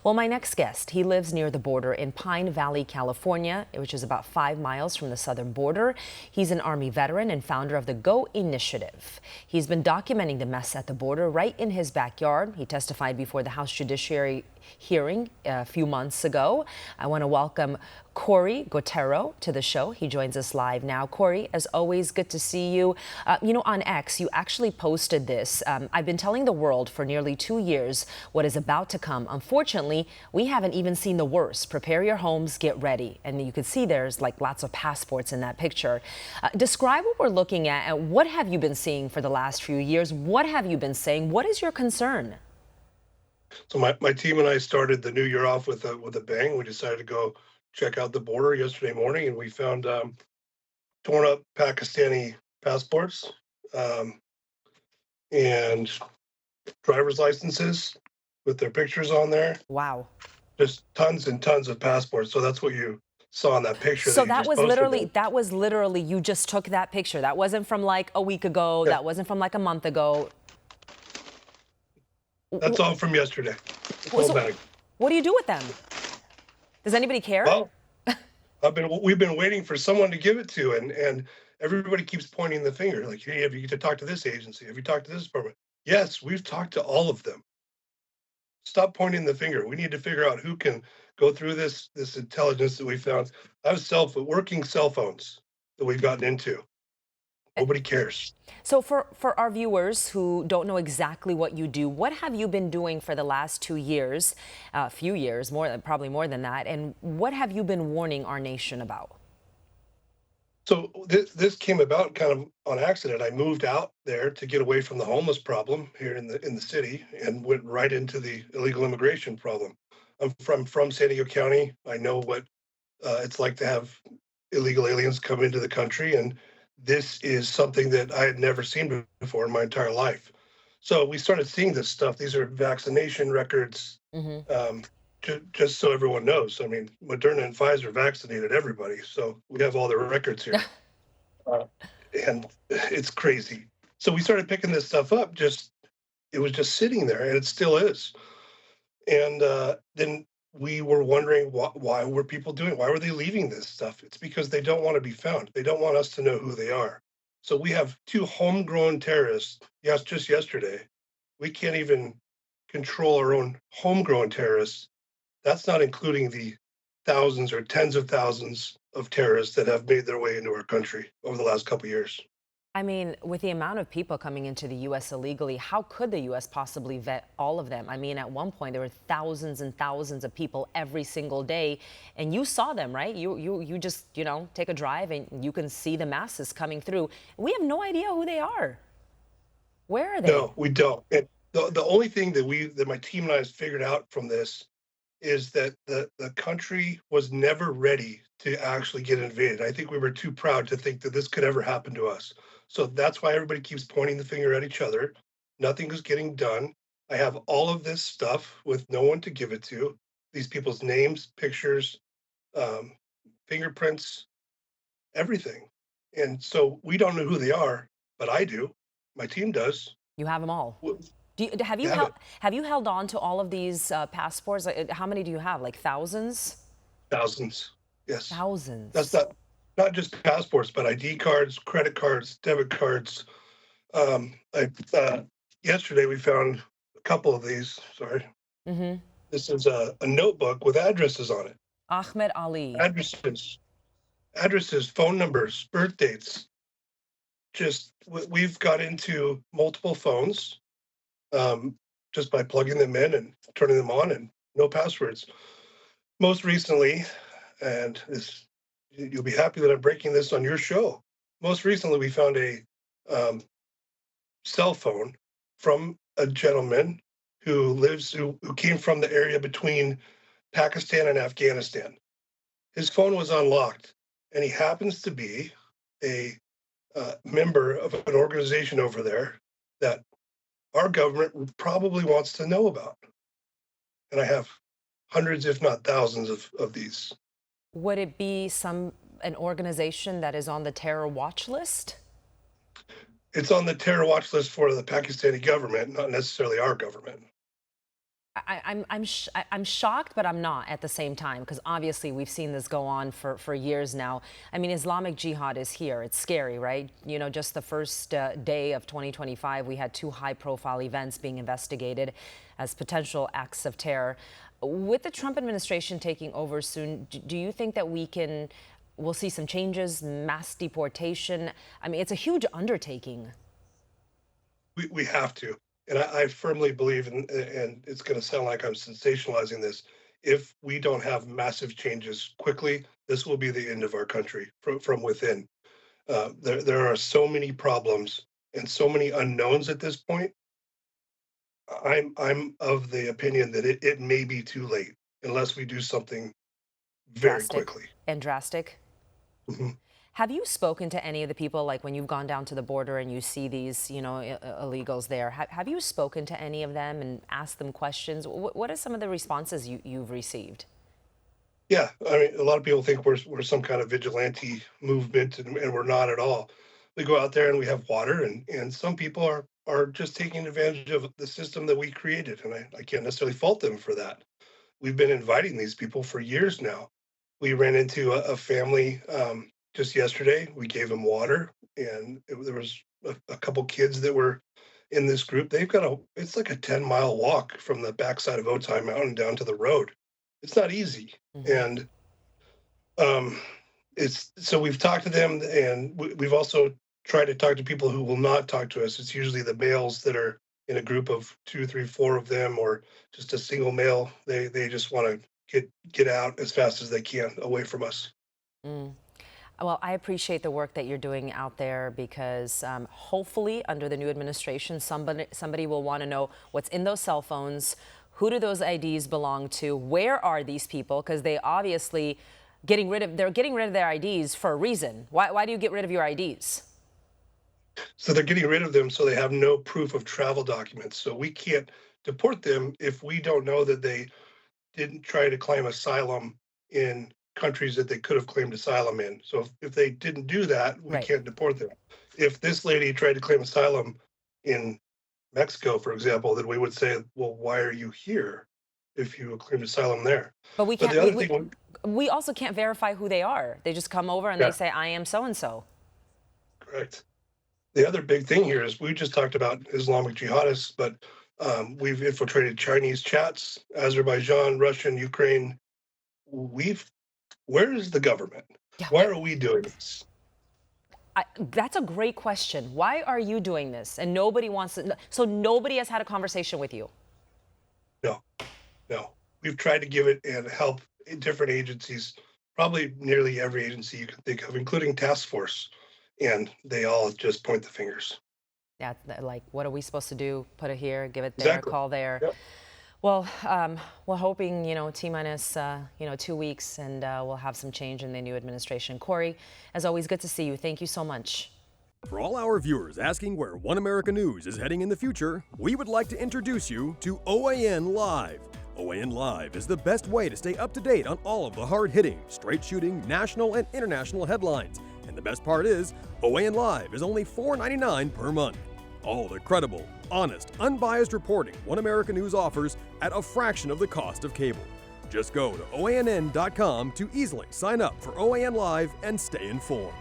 Well, my next guest, he lives near the border in Pine Valley, California, which is about 5 miles from the southern border. He's an Army veteran and founder of the Go Initiative. He's been documenting the mess at the border right in his backyard. He testified before the House Judiciary hearing a few months ago. I want to welcome Cory Gautereaux to the show. He joins us live now. Cory, as always, good to see you. On X, you actually posted this. I've been telling the world for nearly 2 years what is about to come. Unfortunately, we haven't even seen the worst. Prepare your homes, get ready. And you can see there's like lots of passports in that picture. Describe what we're looking at and what have you been seeing for the last few years? What have you been saying? What is your concern? So my team and I started the new year off with a bang. We decided to go check out the border yesterday morning, and we found torn up Pakistani passports um, and driver's licenses with their pictures on there. Wow. Just tons and tons of passports. So that's what you saw in that picture that So you just posted there. that was literally, you just took that picture. That wasn't from like a week ago. Yeah, That wasn't from like a month ago. that's all from yesterday. The full So bag. what do you do with them? Does anybody care? Well, we've been waiting for someone to give it to, and everybody keeps pointing the finger, like, hey, have you to talk to this agency? Have you talked to this department? Yes, we've talked to all of them. Stop pointing the finger. We need to figure out who can go through this intelligence that we found. I have working cell phones that we've gotten into. Nobody cares. So for our viewers who don't know exactly what you do, what have you been doing for the last 2 years, a few years, probably more than that, and what have you been warning our nation about? So this came about kind of on accident. I moved out there to get away from the homeless problem here in the city and went right into the illegal immigration problem. I'm from San Diego County. I know what it's like to have illegal aliens come into the country, and this is something that I had never seen before in my entire life. So we started seeing this stuff. These are vaccination records. Hmm. Um, just so everyone knows, I mean, Moderna and Pfizer vaccinated everybody, so we have all their records here, uh, and it's crazy. So we started picking this stuff up. It was just sitting there, and it still is. And then we were wondering why were people doing? Why were they leaving this stuff? It's because they don't want to be found. They don't want us to know who they are. So we have two homegrown terrorists. Yes, just yesterday, we can't even control our own homegrown terrorists. That's not including the thousands or tens of thousands of terrorists that have made their way into our country over the last couple of years. I mean, with the amount of people coming into the U.S. illegally, how could the U.S. possibly vet all of them? I mean, at one point, there were thousands and thousands of people every single day, and you saw them, right? You just, take a drive and you can see the masses coming through. We have no idea who they are. Where are they? No, we don't. And the only thing that my team and I has figured out from this is that the country was never ready to actually get invaded. I think we were too proud to think that this could ever happen to us. So that's why everybody keeps pointing the finger at each other. Nothing is getting done. I have all of this stuff with no one to give it to. These people's names, pictures, um, fingerprints, everything. And so we don't know who they are, but I do. My team does. You have them all. W- Have you Have it. held on to all of these passports? Like, how many do you have? Like thousands? Thousands. Yes. That's Thousands. not just passports, but ID cards, credit cards, debit cards. I Yesterday we found a couple of these. Sorry, Mm-hmm. this is a notebook with addresses on it. Ahmed Ali. Addresses, phone numbers, birth dates. We've got into multiple phones um, just by plugging them in and turning them on, and no passwords. Most recently, and this you'll be happy that I'm breaking this on your show. Most recently, we found a um, cell phone from a gentleman who came from the area between Pakistan and Afghanistan. His phone was unlocked, and he happens to be a member of an organization over there that our government probably wants to know about. And I have hundreds, if not thousands, of these. Would it be an organization that is on the terror watch list? It's on the terror watch list for the Pakistani government, not necessarily our government. I'm shocked, but I'm not at the same time, because obviously we've seen this go on for years now. I mean, Islamic Jihad is here. It's scary, right? You know, just the first day of 2025, we had 2 high-profile events being investigated as potential acts of terror. With the Trump administration taking over soon, do you think that we'll see some changes, mass deportation? I mean, it's a huge undertaking. We have to. And I firmly believe, and it's going to sound like I'm sensationalizing this, if we don't have massive changes quickly, this will be the end of our country from within. There are so many problems and so many unknowns at this point. I'm of the opinion that it may be too late unless we do something very Drastic quickly. and drastic. Mhm. Have you spoken to any of the people, like when you've gone down to the border and you see these, illegals there? Have you spoken to any of them and asked them questions? What are some of the responses you've received? Yeah, I mean, a lot of people think we're some kind of vigilante movement, and we're not at all. We go out there and we have water, and some people are just taking advantage of the system that we created, and I can't necessarily fault them for that. We've been inviting these people for years now. We ran into a family just yesterday. We gave them water, and there was a couple kids that were in this group. They've got it's like a 10-mile walk from the backside of Otay Mountain down to the road. It's not easy. Hmm. And um, it's so we've talked to them, and we've also tried to talk to people who will not talk to us. It's usually the males that are in a group of 2, 3, 4 of them, or just a single male. They just want to get out as fast as they can away from us. Mm. Well, I appreciate the work that you're doing out there, because hopefully under the new administration, somebody will want to know what's in those cell phones. Who do those IDs belong to? Where are these people? Because they obviously they're getting rid of their IDs for a reason. Why do you get rid of your IDs? So they're getting rid of them so they have no proof of travel documents. So we can't deport them if we don't know that they didn't try to claim asylum in countries that they could have claimed asylum in. So if they didn't do that, we Right. can't deport them. If this lady tried to claim asylum in Mexico, for example, then we would say, well, why are you here if you claimed asylum there? But we But can't. the other thing, We also can't verify who they are. They just come over and they yeah, say, "I am so and so." correct. The other big thing here is we just talked about Islamic jihadists, but we've infiltrated Chinese chats, Azerbaijan, Russian, Ukraine. We've Where is the government? Yeah. Why are we doing this? That's a great question. Why are you doing this? And nobody wants to. So nobody has had a conversation with you. No, no. We've tried to give it and help in different agencies, probably nearly every agency you can think of, including task force, and they all just point the fingers. Yeah, like, what are we supposed to do? Put it here, give it there, Exactly. call there. Yep. Well, we're hoping, T minus, 2 weeks, and we'll have some change in the new administration. Cory, as always, good to see you. Thank you so much. For all our viewers asking where One America News is heading in the future, we would like to introduce you to OAN Live. OAN Live is the best way to stay up to date on all of the hard-hitting, straight-shooting, national and international headlines. And the best part is, OAN Live is only $4.99 per month. All the credible, honest, unbiased reporting One America News offers at a fraction of the cost of cable. Just go to OANN.com to easily sign up for OAN Live and stay informed.